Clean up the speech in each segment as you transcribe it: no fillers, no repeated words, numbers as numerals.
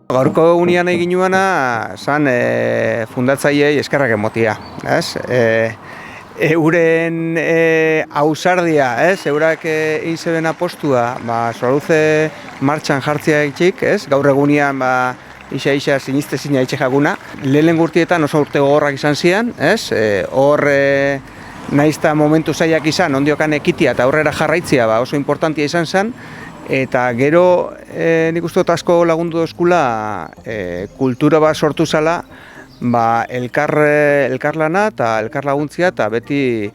Gaurko egunean egin nuena, zan fundatzaileei eskerrak emotia, ez? Euren ausardia, ez? Eurak egin zeben apostua, Solaluze martxan jartzea itxik, ez? Gaur egunean, isa sinistezina itxe jaguna. Lehen urtietan oso urte gogorrak izan zian, ez? Hor naizta momentu zaiak izan, ondiokan ekitia eta aurrera jarraitzia oso importantia izan zen. Eta gero nik uste dut asko lagundu dozkula kultura bat sortu zala elkarlana eta elkarlaguntzia eta beti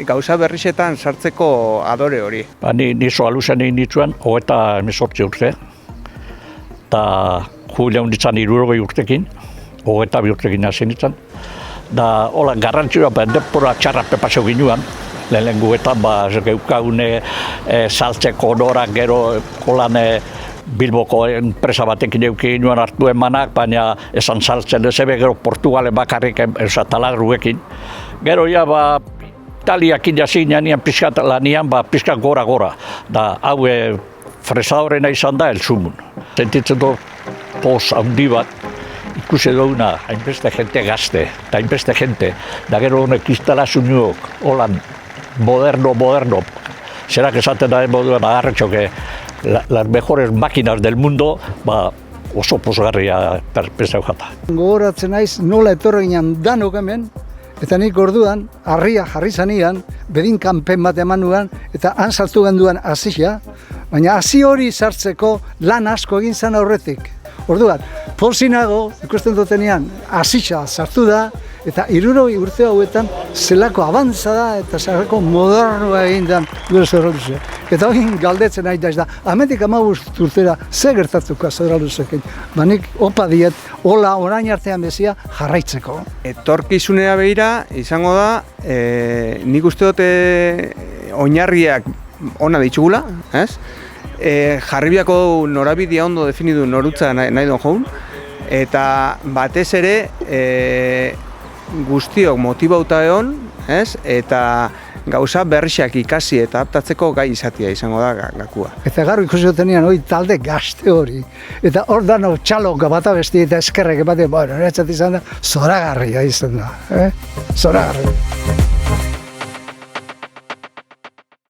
gauza berrixetan sartzeko adore hori. Ni Solaluzen egin dituen 38 urte eta jubileun ditzan 60 urtekin, 22 urtekin hasi nintzen. Da hola garrantzioa denbora txarra pepaseu ginuan. Lehenengo eta geukagune saltzeko onorak gero holan Bilboko enpresa batekin eukin nuen hartu emanak, baina esan saltzen ezebe gero Portugalen bakarrik talarruekin. Gero ja Italiakin jazinean nian pixkat lanian pixkat gora. Da hau fresadorena izan da elzumun. Sentitzen du poz handi bat. Ikusi duena, hainbeste jente gazte, eta hainbeste jente. Da gero honek instalazioak, holan, moderno. Zerak esaten da moduan agarretxo que las mejores máquinas del mundo, oso pozgarria perpesau jata. Gogoratzen naiz nola etorri ginen danok hemen, eta nik orduan, harria jarri zanian, bedin kanpen bat eman nuan, eta han sartu genduan hasia, baina hasi hori sartzeko lan asko egin zen aurretik. Orduan, pozinago, ikusten dutenean, hasia sartu da, eta 60 urte hauetan zelako abantza da eta zelako modernoa egin den gure Solaluzea. Eta hori galdetzen nahi da, hemendik 15 urtera ze gertatuko Solaluzekin. Nik opa diet, hola orain artean bezia jarraitzeko. Etorkizunea begira izango da, nik uste dut oinarriak ona ditugula, ez? Jarribiako norabidea ondo definidu norutza nahi don joun, eta batez ere guztiok motibauta egon, ez? Eta gauza berrixak ikasi eta adaptatzeko gai izatea izango da gakua. Eta gaur ikusi dutenean hori talde gazte hori. Eta hor dano txalok bata besti eta eskerrek bate, niretzat izan da, zoragarria izan da. Zoragarria.